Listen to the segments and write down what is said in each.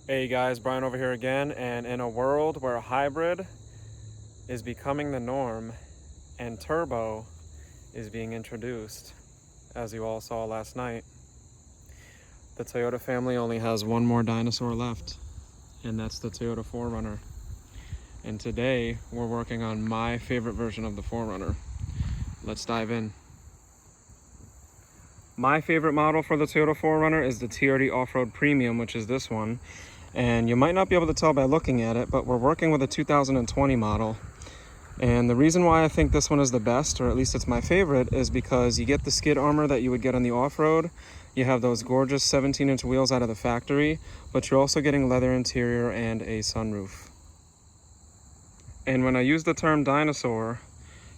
Hey guys, Brian over here again, and in a world where hybrid is becoming the norm and turbo is being introduced, as you all saw last night, the Toyota family only has one more dinosaur left, and that's the Toyota 4Runner. And today we're working on my favorite version of the 4Runner. Let's dive in. My favorite model for the Toyota 4Runner is the TRD Off-road Premium, which is this one. And you might not be able to tell by looking at it, but we're working with a 2020 model. And the reason why I think this one is the best, or at least it's my favorite, is because you get the skid armor that you would get on the off-road. You have those gorgeous 17-inch wheels out of the factory, but you're also getting leather interior and a sunroof. And when I use the term dinosaur,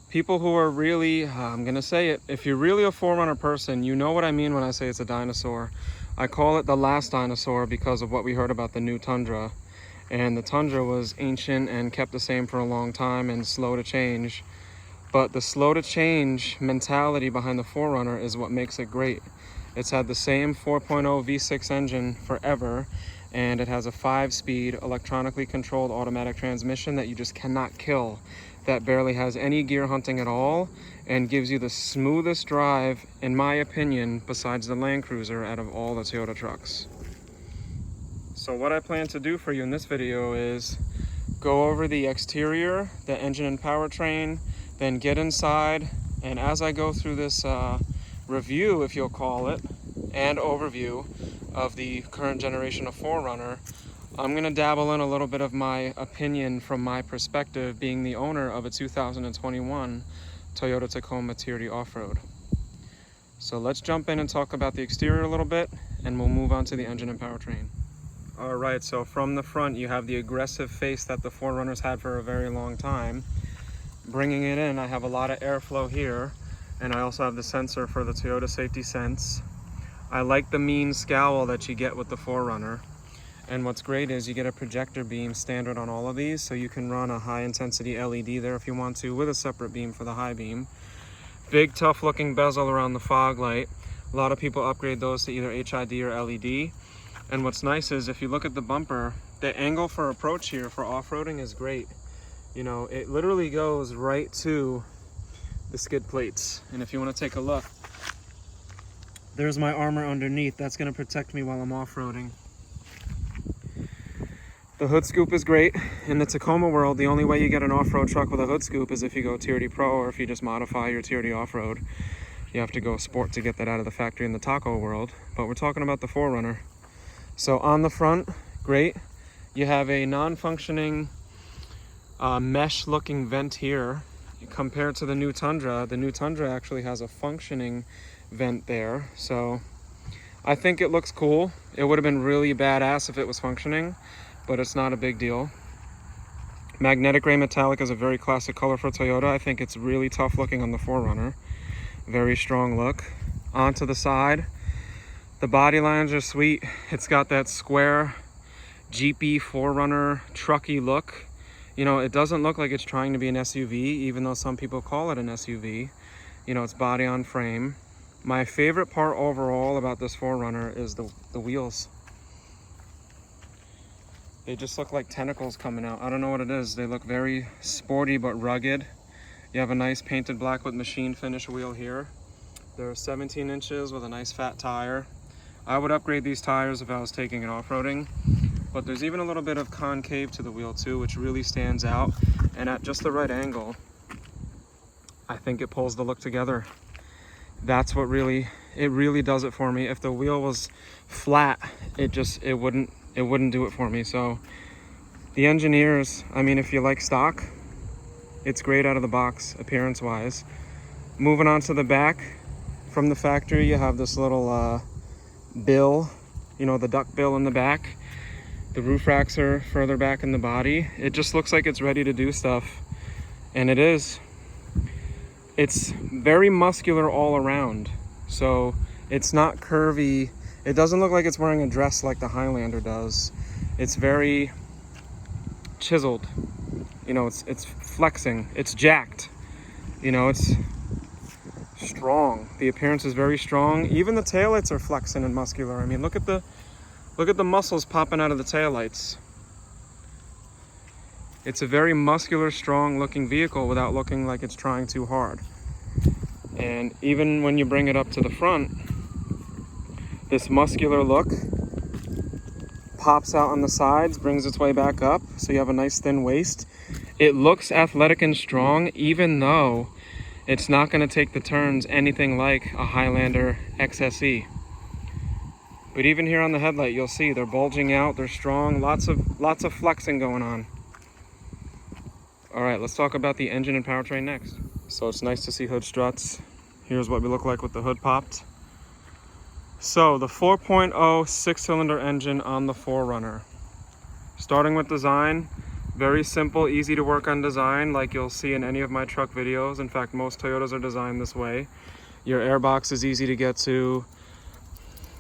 people who are really, I'm gonna say it, if you're really a 4Runner person, you know what I mean when I say it's a dinosaur. I call it the last dinosaur because of what we heard about the new Tundra. And the Tundra was ancient and kept the same for a long time and slow to change. But the slow to change mentality behind the 4Runner is what makes it great. It's had the same 4.0 V6 engine forever, and it has a 5-speed electronically controlled automatic transmission that you just cannot kill, that barely has any gear hunting at all and gives you the smoothest drive, in my opinion, besides the Land Cruiser, out of all the Toyota trucks. So what I plan to do for you in this video is go over the exterior, the engine and powertrain, then get inside, and as I go through this review, if you'll call it, and overview of the current generation of 4Runner, I'm going to dabble in a little bit of my opinion from my perspective, being the owner of a 2021 Toyota Tacoma TRD Off-road. So let's jump in and talk about the exterior a little bit, and we'll move on to the engine and powertrain. All right, so from the front, you have the aggressive face that the 4Runners had for a very long time. Bringing it in, I have a lot of airflow here, and I also have the sensor for the Toyota Safety Sense. I like the mean scowl that you get with the 4Runner. And what's great is you get a projector beam standard on all of these, so you can run a high intensity LED there if you want to, with a separate beam for the high beam. Big tough looking bezel around the fog light. A lot of people upgrade those to either HID or LED. And what's nice is if you look at the bumper, the angle for approach here for off-roading is great. You know, it literally goes right to the skid plates. And if you want to take a look, there's my armor underneath. That's going to protect me while I'm off-roading. The hood scoop is great. In the Tacoma world, the only way you get an off-road truck with a hood scoop is if you go TRD Pro, or if you just modify your TRD Off-road. You have to go Sport to get that out of the factory in the Taco world. But we're talking about the 4Runner. So on the front, great. You have a non-functioning mesh-looking vent here. Compared to the new Tundra actually has a functioning vent there. So I think it looks cool. It would have been really badass if it was functioning, but it's not a big deal. Magnetic gray metallic is a very classic color for Toyota. I think it's really tough looking on the 4Runner. Very strong look. Onto the side, the body lines are sweet. It's got that square Jeepy 4Runner trucky look. You know, it doesn't look like it's trying to be an SUV, even though some people call it an SUV. You know, it's body on frame. My favorite part overall about this 4Runner is the wheels. They just look like tentacles coming out. I don't know what it is. They look very sporty but rugged. You have a nice painted black with machine finish wheel here. They're 17 inches with a nice fat tire. I would upgrade these tires if I was taking it off-roading. But there's even a little bit of concave to the wheel too, which really stands out. And at just the right angle, I think it pulls the look together. That's what really does it for me. If the wheel was flat, it wouldn't do it for me. So the engineers, I mean, if you like stock, it's great out of the box appearance wise. Moving on to the back, from the factory, you have this little bill, you know, the duck bill in the back. The roof racks are further back in the body. It just looks like it's ready to do stuff, and it is. It's very muscular all around, so it's not curvy. It doesn't look like it's wearing a dress like the Highlander does. It's very chiseled. You know, it's flexing. It's jacked. You know, it's strong. The appearance is very strong. Even the taillights are flexing and muscular. I mean, look at the Look at the muscles popping out of the taillights. It's a very muscular, strong looking vehicle without looking like it's trying too hard. And even when you bring it up to the front, this muscular look pops out on the sides, brings its way back up, so you have a nice thin waist. It looks athletic and strong, even though it's not going to take the turns anything like a Highlander XSE. But even here on the headlight, you'll see they're bulging out, they're strong, lots of flexing going on. All right, let's talk about the engine and powertrain next. So it's nice to see hood struts. Here's what we look like with the hood popped. So the 4.0 6-cylinder engine on the 4Runner. Starting with design, very simple, easy to work on design like you'll see in any of my truck videos. In fact, most Toyotas are designed this way. Your airbox is easy to get to.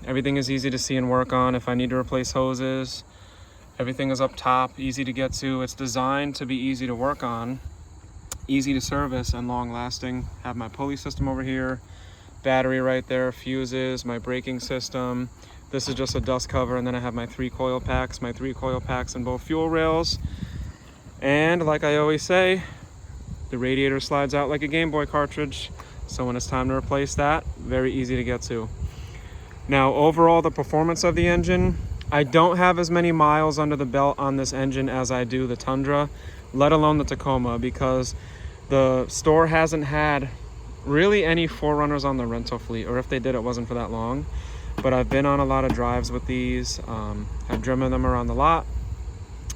Everything is easy to see and work on. If I need to replace hoses, everything is up top, easy to get to. It's designed to be easy to work on, easy to service, and long lasting. Have my pulley system over here, battery right there, fuses, my braking system. This is just a dust cover, and then I have my 3 coil packs in both fuel rails. And like I always say, the radiator slides out like a Game Boy cartridge. So when it's time to replace that, very easy to get to. Now, overall, the performance of the engine, I don't have as many miles under the belt on this engine as I do the Tundra, let alone the Tacoma, because the store hasn't had really any 4Runners on the rental fleet, or if they did, it wasn't for that long. But I've been on a lot of drives with these. I've driven them around the lot,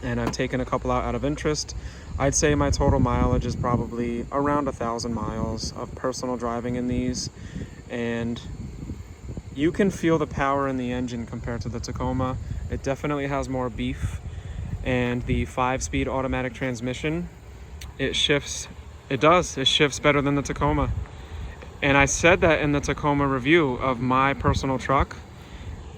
and I've taken a couple out of interest. I'd say my total mileage is probably around 1,000 miles of personal driving in these, and you can feel the power in the engine compared to the Tacoma. It definitely has more beef, and the 5-speed automatic transmission, it shifts better than the Tacoma. And I said that in the Tacoma review of my personal truck.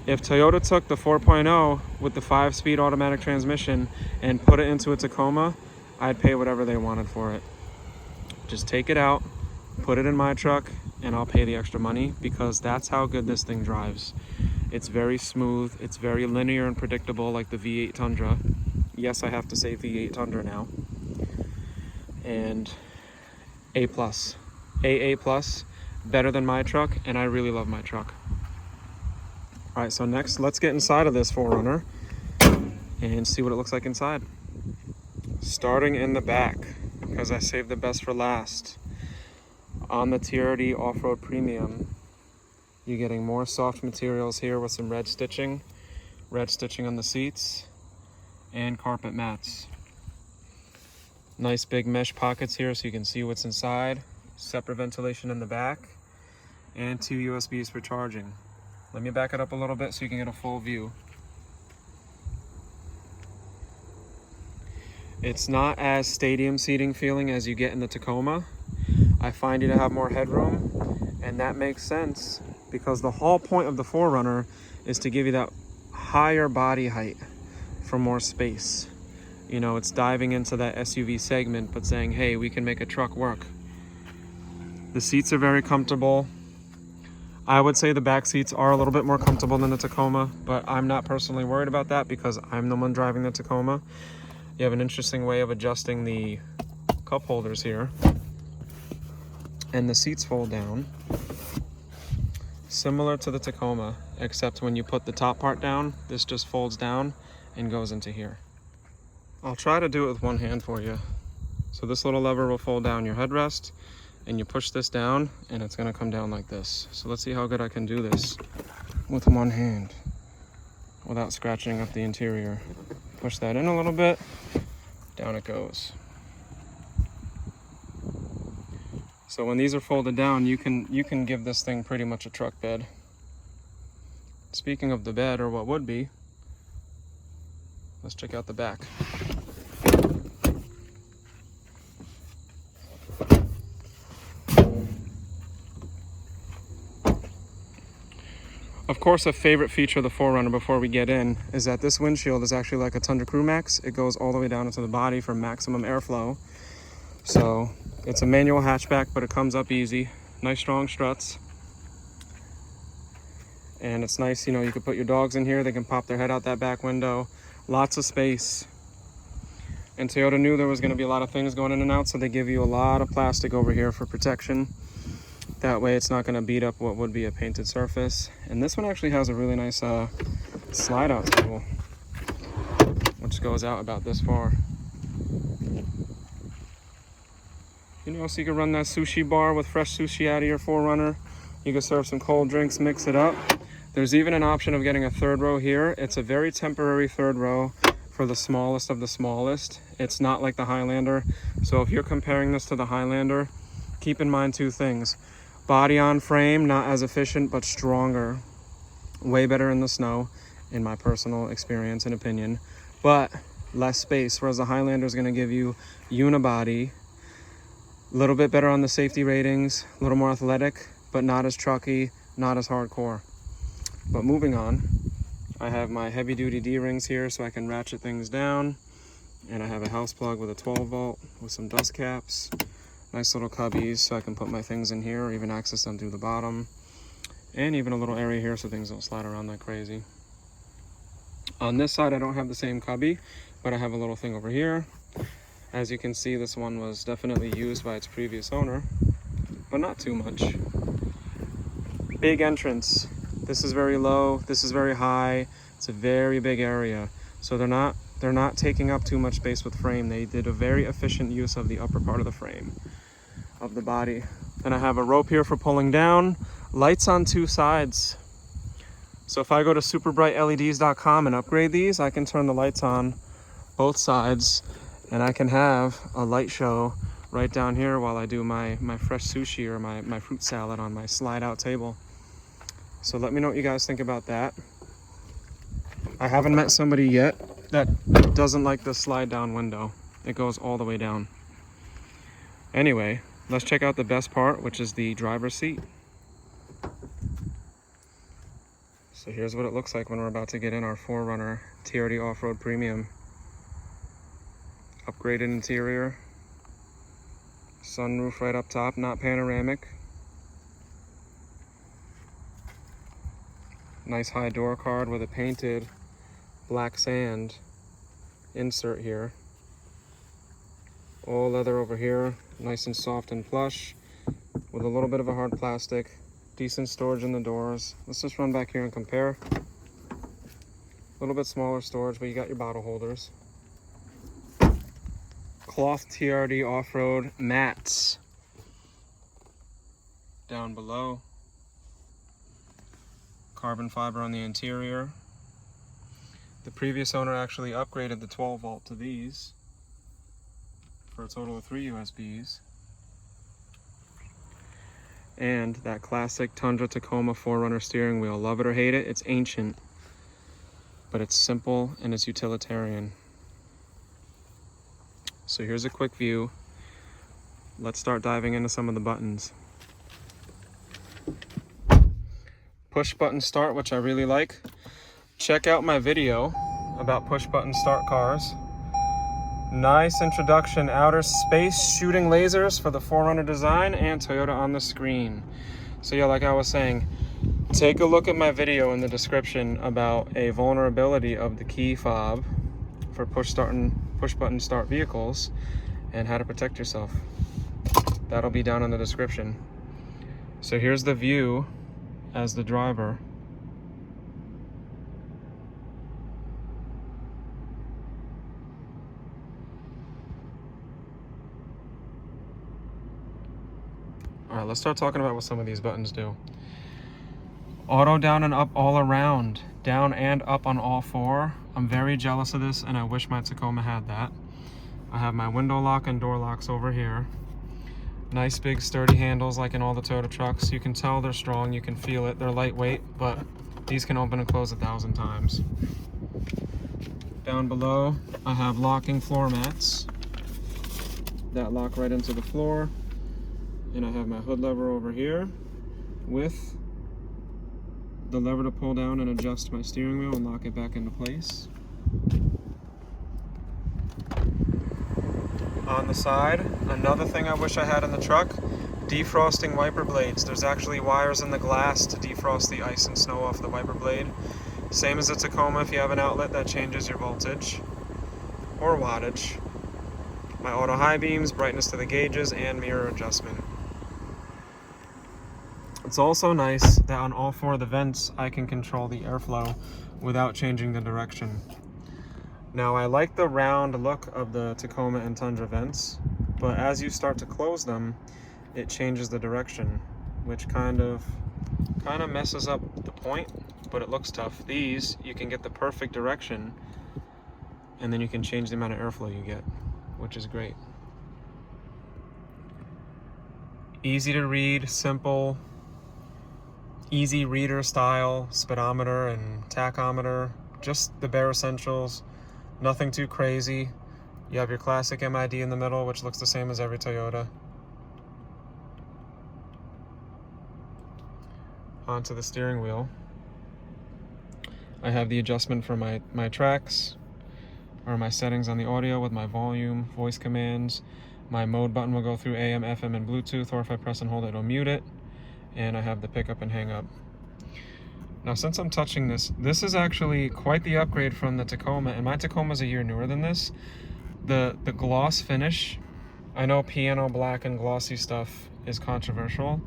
If Toyota took the 4.0 with the 5-speed automatic transmission and put it into a Tacoma, I'd pay whatever they wanted for it. Just take it out, put it in my truck, and I'll pay the extra money, because that's how good this thing drives. It's very smooth, it's very linear and predictable, like the V8 Tundra. Yes, I have to say V8 Tundra now. And A+, better than my truck, and I really love my truck. All right, so next, let's get inside of this 4Runner and see what it looks like inside. Starting in the back, because I saved the best for last. On the TRD Off-road Premium, you're getting more soft materials here with some red stitching on the seats, and carpet mats. Nice big mesh pockets here so you can see what's inside. Separate ventilation in the back, and 2 USBs for charging. Let me back it up a little bit so you can get a full view. It's not as stadium seating feeling as you get in the Tacoma. I find you to have more headroom, and that makes sense because the whole point of the 4Runner is to give you that higher body height for more space. You know, it's diving into that SUV segment, but saying, hey, we can make a truck work. The seats are very comfortable. I would say the back seats are a little bit more comfortable than the Tacoma, but I'm not personally worried about that because I'm the one driving the Tacoma. You have an interesting way of adjusting the cup holders here. And the seats fold down, similar to the Tacoma, except when you put the top part down, this just folds down and goes into here. I'll try to do it with one hand for you. So this little lever will fold down your headrest, and you push this down, and it's gonna come down like this. So let's see how good I can do this with one hand without scratching up the interior. Push that in a little bit, down it goes. So when these are folded down, you can give this thing pretty much a truck bed. Speaking of the bed, or what would be, let's check out the back. Of course, a favorite feature of the 4Runner before we get in is that this windshield is actually like a Tundra Crew Max. It goes all the way down into the body for maximum airflow. So it's a manual hatchback, but it comes up easy. Nice strong struts. And it's nice, you know, you could put your dogs in here, they can pop their head out that back window. Lots of space. And Toyota knew there was going to be a lot of things going in and out, so they give you a lot of plastic over here for protection. That way it's not going to beat up what would be a painted surface. And this one actually has a really nice slide out table, which goes out about this far. You know, so you can run that sushi bar with fresh sushi out of your 4Runner. You can serve some cold drinks, mix it up. There's even an option of getting a third row here. It's a very temporary third row for the smallest of the smallest. It's not like the Highlander. So if you're comparing this to the Highlander, keep in mind two things. Body on frame, not as efficient, but stronger. Way better in the snow, in my personal experience and opinion. But less space, whereas the Highlander is going to give you unibody, a little bit better on the safety ratings, a little more athletic, but not as trucky, not as hardcore. But moving on, I have my heavy duty D-rings here so I can ratchet things down. And I have a house plug with a 12 volt with some dust caps. Nice little cubbies so I can put my things in here or even access them through the bottom. And even a little area here so things don't slide around like crazy. On this side I don't have the same cubby, but I have a little thing over here. As you can see, this one was definitely used by its previous owner, but not too much. Big entrance. This is very low, this is very high. It's a very big area. So they're not taking up too much space with frame. They did a very efficient use of the upper part of the frame, of the body. Then I have a rope here for pulling down, lights on two sides. So if I go to superbrightleds.com and upgrade these, I can turn the lights on both sides and I can have a light show right down here while I do my fresh sushi or my fruit salad on my slide out table. So let me know what you guys think about that. I haven't met somebody yet that doesn't like the slide down window. It goes all the way down. Anyway, let's check out the best part, which is the driver's seat. So here's what it looks like when we're about to get in our 4Runner TRD Off-road Premium. Upgraded interior. Sunroof right up top, not panoramic. Nice high door card with a painted black sand insert here. All leather over here, nice and soft and plush with a little bit of a hard plastic. Decent storage in the doors. Let's just run back here and compare. A little bit smaller storage, but you got your bottle holders. Cloth TRD Off-road mats down below. Carbon fiber on the interior. The previous owner actually upgraded the 12 volt to these for a total of 3 USBs. And that classic Tundra Tacoma 4Runner steering wheel. Love it or hate it, it's ancient, but it's simple and it's utilitarian. So here's a quick view. Let's start diving into some of the buttons. Push button start, which I really like. Check out my video about push button start cars. Nice introduction, outer space shooting lasers for the 4Runner design and Toyota on the screen. So yeah, like I was saying, take a look at my video in the description about a vulnerability of the key fob for push button start vehicles and how to protect yourself. That'll be down in the description. So here's the view as the driver. All right, let's start talking about what some of these buttons do. Auto down and up all around, down and up on all four. I'm very jealous of this and I wish my Tacoma had that. I have my window lock and door locks over here. Nice big sturdy handles like in all the Toyota trucks. You can tell they're strong, you can feel it. They're lightweight, but these can open and close 1,000 times. Down below, I have locking floor mats that lock right into the floor. And I have my hood lever over here with the lever to pull down and adjust my steering wheel and lock it back into place. On the side, another thing I wish I had in the truck, Defrosting wiper blades. There's actually wires in the glass to defrost the ice and snow off the wiper blade. Same as the Tacoma, if you have an outlet that changes your voltage or wattage. My auto high beams, brightness to the gauges, and mirror adjustment. It's also nice that on all 4 of the vents, I can control the airflow without changing the direction. Now, I like the round look of the Tacoma and Tundra vents, but as you start to close them, it changes the direction, which kind of messes up the point, but it looks tough. These, you can get the perfect direction, and then you can change the amount of airflow you get, which is great. Easy to read, simple, easy reader style, speedometer and tachometer, just the bare essentials, nothing too crazy. You have your classic MID in the middle, which looks the same as every Toyota. Onto the steering wheel. I have the adjustment for my tracks, or my settings on the audio with my volume, voice commands. My mode button will go through AM, FM, and Bluetooth, or if I press and hold it, it'll mute it. And I have the pickup and hang up. Now, since I'm touching this, this is actually quite the upgrade from the Tacoma, and my Tacoma's a year newer than this. The gloss finish, I know piano black and glossy stuff is controversial,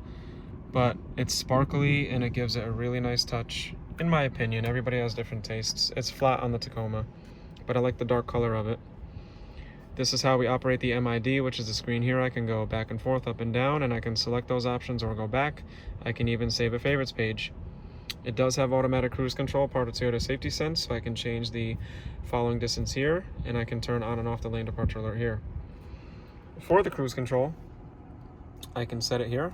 but it's sparkly and it gives it a really nice touch. In my opinion, everybody has different tastes. It's flat on the Tacoma, but I like the dark color of it. This is how we operate the MID, which is the screen here. I can go back and forth, up and down, and I can select those options or go back. I can even save a favorites page. It does have automatic cruise control, part of Toyota Safety Sense, so I can change the following distance here, and I can turn on and off the lane departure alert here. For the cruise control, I can set it here,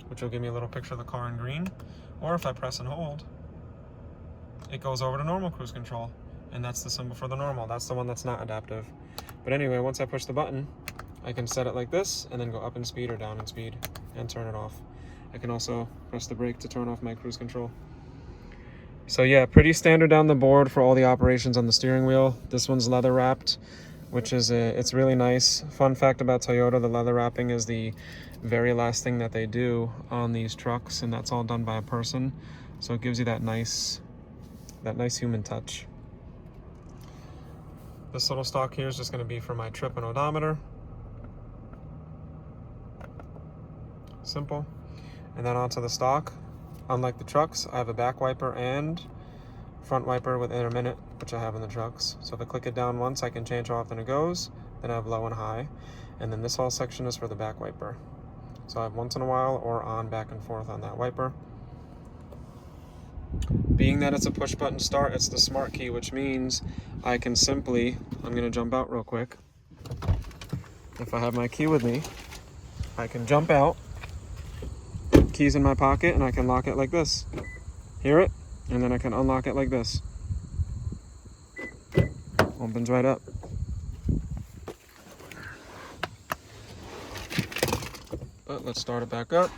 which will give me a little picture of the car in green, or if I press and hold, it goes over to normal cruise control, and that's the symbol for the normal. That's the one that's not adaptive. But anyway, once I push the button, I can set it like this, and then go up in speed or down in speed, and turn it off. I can also press the brake to turn off my cruise control. So yeah, pretty standard down the board for all the operations on the steering wheel. This one's leather wrapped, which is it's really nice. Fun fact about Toyota, the leather wrapping is the very last thing that they do on these trucks, and that's all done by a person. So it gives you that nice human touch. This little stalk here is just going to be for my trip and odometer. Simple. And then onto the stock. Unlike the trucks, I have a back wiper and front wiper with intermittent, which I have in the trucks. So if I click it down once, I can change how often it goes. Then I have low and high. And then this whole section is for the back wiper. So I have once in a while or on back and forth on that wiper. Being that it's a push button start, it's the smart key, which means I can simply, I'm going to jump out real quick. If I have my key with me, I can jump out, keys in my pocket, and I can lock it like this. Hear it? And then I can unlock it like this. Opens right up. But let's start it back up.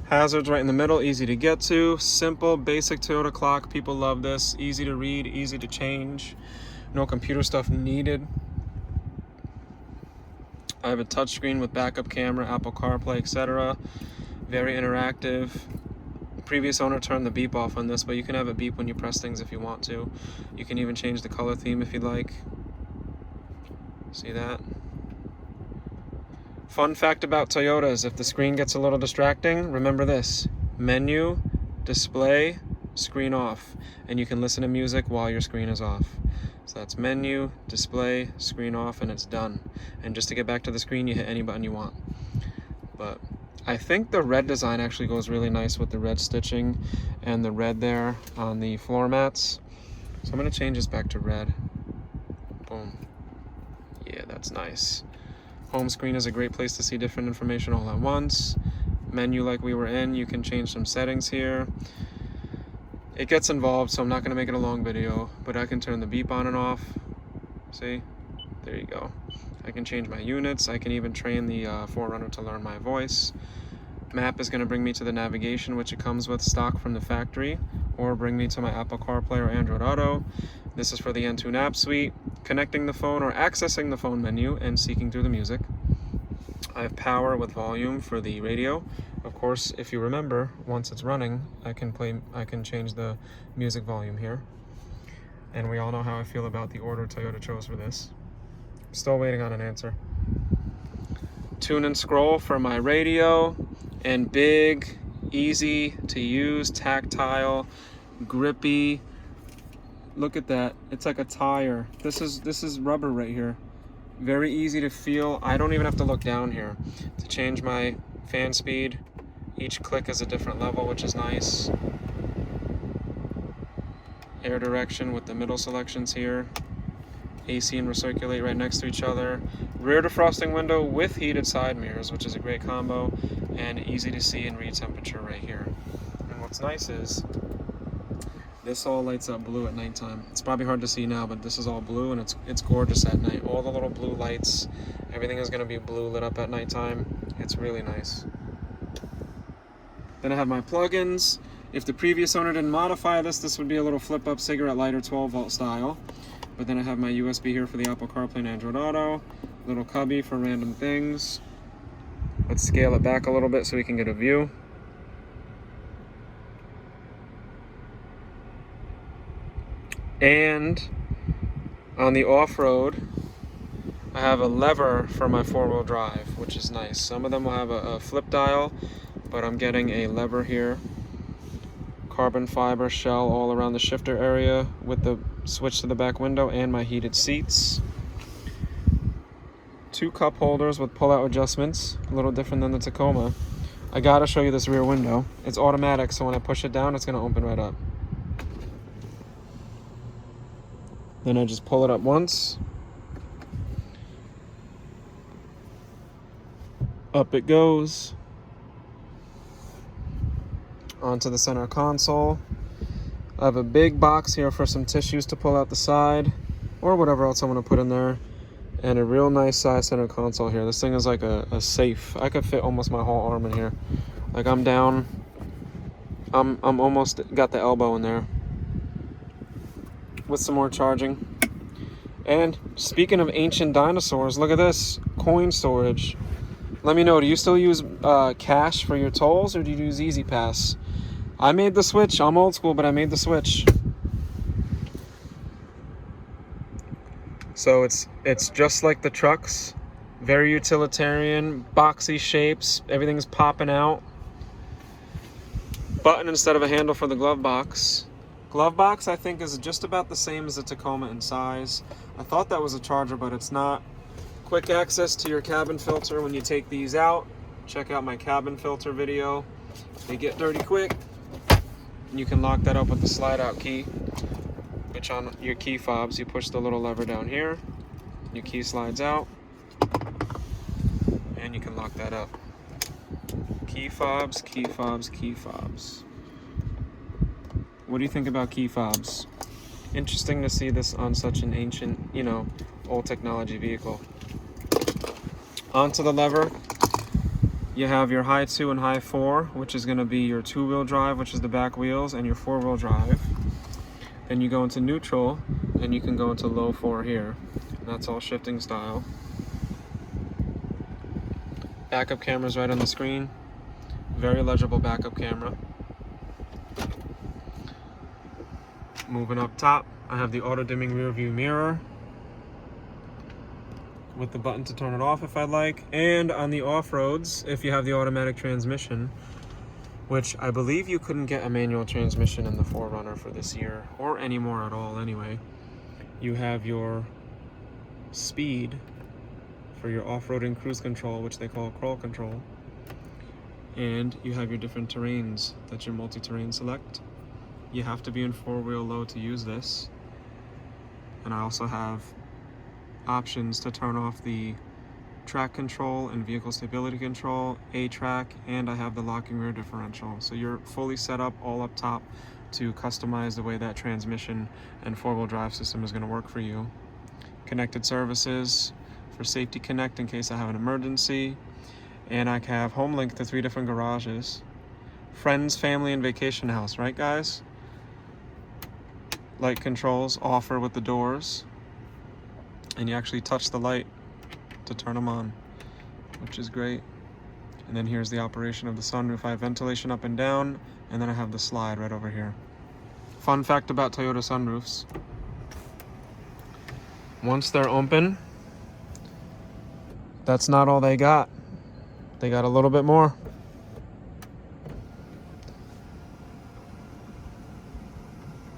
Hazards right in the middle, easy to get to. Simple, basic Toyota clock. People love this. Easy to read, easy to change. No computer stuff needed. I have a touchscreen with backup camera, Apple CarPlay, etc. Very interactive. Previous owner turned the beep off on this, but you can have a beep when you press things if you want to. You can even change the color theme if you'd like. See that? Fun fact about Toyotas, if the screen gets a little distracting, remember this: menu, display, screen off, and you can listen to music while your screen is off. So that's menu, display, screen off, and it's done. And just to get back to the screen, you hit any button you want. But I think the red design actually goes really nice with the red stitching and the red there on the floor mats. So I'm going to change this back to red. Boom. Yeah, that's nice. Home screen is a great place to see different information all at once. Menu like we were in, you can change some settings here. It gets involved, so I'm not going to make it a long video, but I can turn the beep on and off. See? There you go. I can change my units. I can even train the 4Runner to learn my voice. Map is going to bring me to the navigation, which it comes with stock from the factory, or bring me to my Apple CarPlay or Android Auto. This is for the N2 app suite, connecting the phone or accessing the phone menu and seeking through the music. I have power with volume for the radio. Of course, if you remember, once it's running, I can change the music volume here. And we all know how I feel about the order Toyota chose for this. Still waiting on an answer. Tune and scroll for my radio, and big, easy to use, tactile, grippy. Look at that. It's like a tire. This is rubber right here. Very easy to feel. I don't even have to look down here to change my fan speed. Each click is a different level, which is nice. Air direction with the middle selections here. AC and recirculate right next to each other. Rear defrosting window with heated side mirrors, which is a great combo, and easy to see and read temperature right here. And what's nice is this all lights up blue at nighttime. It's probably hard to see now, but this is all blue, and it's gorgeous at night. All the little blue lights, everything is going to be blue lit up at nighttime. It's really nice. Then I have my plugins. If the previous owner didn't modify this would be a little flip-up cigarette lighter, 12-volt style. But then I have my USB here for the Apple CarPlay and Android Auto. Little cubby for random things. Let's scale it back a little bit so we can get a view. And on the off-road, I have a lever for my four-wheel drive, which is nice. Some of them will have a flip dial, but I'm getting a lever here. Carbon fiber shell all around the shifter area with the switch to the back window and my heated seats. 2 cup holders with pull-out adjustments, a little different than the Tacoma. I gotta show you this rear window. It's automatic, so when I push it down, it's gonna open right up. Then I just pull it up once. Up it goes. Onto the center console. I have a big box here for some tissues to pull out the side, or whatever else I want to put in there. And a real nice size center console here. This thing is like a safe. I could fit almost my whole arm in here. Like I'm down. I'm almost got the elbow in there. With some more charging. And speaking of ancient dinosaurs, look at this. Coin storage. Let me know, do you still use cash for your tolls, or do you use Easy Pass? I made the switch. I'm old school, but I made the switch. So it's just like the trucks. Very utilitarian, boxy shapes. Everything's popping out. Button instead of a handle for the glove box. Glove box, I think, is just about the same as the Tacoma in size. I thought that was a charger, but it's not. Quick access to your cabin filter when you take these out. Check out my cabin filter video. They get dirty quick. You can lock that up with the slide out key, which on your key fobs, you push the little lever down here. Your key slides out, and you can lock that up. Key fobs, key fobs, key fobs. What do you think about key fobs? Interesting to see this on such an ancient, old technology vehicle. Onto the lever, you have your high 2 and high 4, which is going to be your 2-wheel drive, which is the back wheels, and your 4-wheel drive. Then you go into neutral, and you can go into low 4 here. That's all shifting style. Backup camera's right on the screen. Very legible backup camera. Moving up top, I have the auto-dimming rear view mirror with the button to turn it off if I'd like. And on the off-roads, if you have the automatic transmission, which I believe you couldn't get a manual transmission in the 4Runner for this year, or anymore at all anyway, you have your speed for your off-roading cruise control, which they call crawl control. And you have your different terrains that your multi-terrain select. You have to be in 4-wheel low to use this. And I also have options to turn off the track control and vehicle stability control, A-track, and I have the locking rear differential. So you're fully set up all up top to customize the way that transmission and 4-wheel drive system is going to work for you. Connected services for Safety Connect in case I have an emergency. And I have home link to 3 different garages. Friends, family, and vacation house, right guys? light controls offer with the doors, and you actually touch the light to turn them on, which is great. And then here's the operation of the sunroof. I have ventilation up and down, and then I have the slide right over here. Fun fact about Toyota sunroofs: once they're open, that's not all they got. They got a little bit more.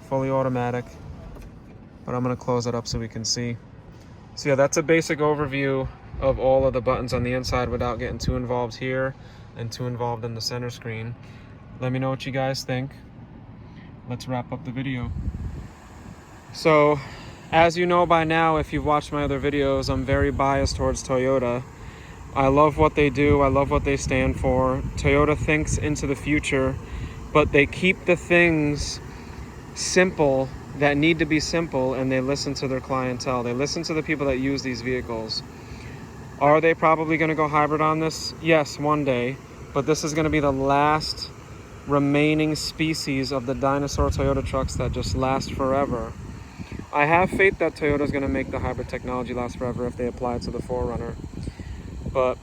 Fully automatic, but I'm gonna close it up so we can see. So yeah, that's a basic overview of all of the buttons on the inside without getting too involved here and too involved in the center screen. Let me know what you guys think. Let's wrap up the video. So, as you know by now, if you've watched my other videos, I'm very biased towards Toyota. I love what they do, I love what they stand for. Toyota thinks into the future, but they keep the things simple that need to be simple, and they listen to their clientele. They listen to the people that use these vehicles. Are they probably going to go hybrid on this? Yes, one day, but this is going to be the last remaining species of the dinosaur Toyota trucks that just last forever. I have faith that Toyota is going to make the hybrid technology last forever if they apply it to the 4Runner. But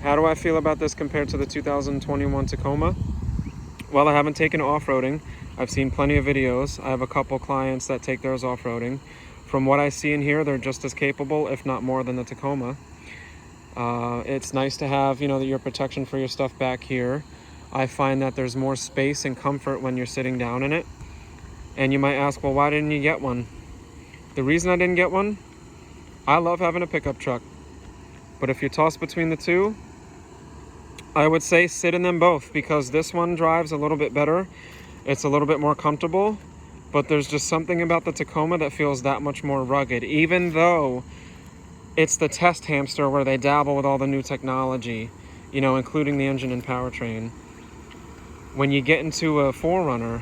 how do I feel about this compared to the 2021 Tacoma? Well, I haven't taken it off-roading. I've seen plenty of videos. I have a couple clients that take theirs off-roading. From what I see in here, they're just as capable, if not more, than the Tacoma. It's nice to have, your protection for your stuff back here. I find that there's more space and comfort when you're sitting down in it. And you might ask, well, why didn't you get one? The reason I didn't get one, I love having a pickup truck. But if you're tossed between the two, I would say sit in them both, because this one drives a little bit better. It's a little bit more comfortable, but there's just something about the Tacoma that feels that much more rugged, even though it's the test hamster where they dabble with all the new technology, including the engine and powertrain. When you get into a 4Runner,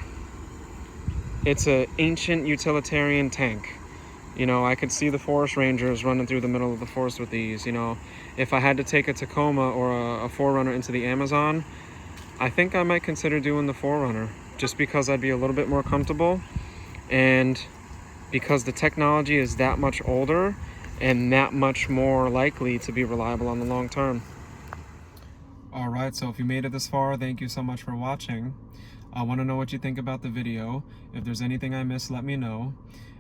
it's an ancient utilitarian tank. I could see the forest rangers running through the middle of the forest with these. If I had to take a Tacoma or a 4Runner into the Amazon, I think I might consider doing the 4Runner, just because I'd be a little bit more comfortable, and because the technology is that much older and that much more likely to be reliable on the long term. All right, so if you made it this far, thank you so much for watching. I want to know what you think about the video. If there's anything I missed, let me know.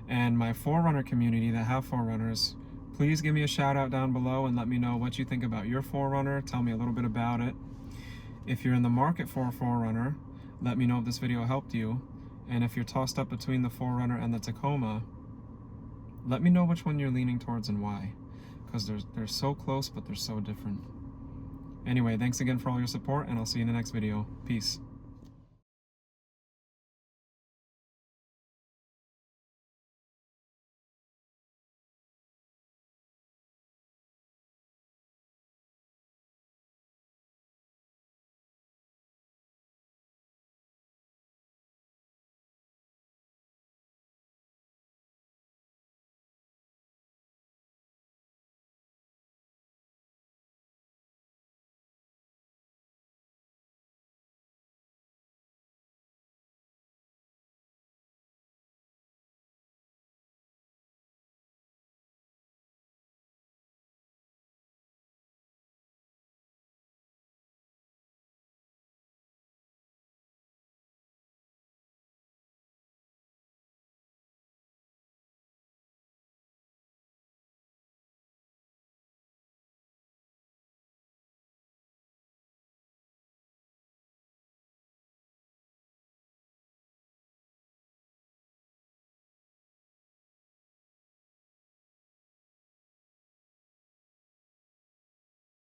And my 4Runner community that have 4Runners, please give me a shout out down below and let me know what you think about your 4Runner. Tell me a little bit about it. If you're in the market for a 4Runner, let me know if this video helped you. And if you're tossed up between the 4Runner and the Tacoma, let me know which one you're leaning towards and why. Because they're so close, but they're so different. Anyway, thanks again for all your support, and I'll see you in the next video. Peace.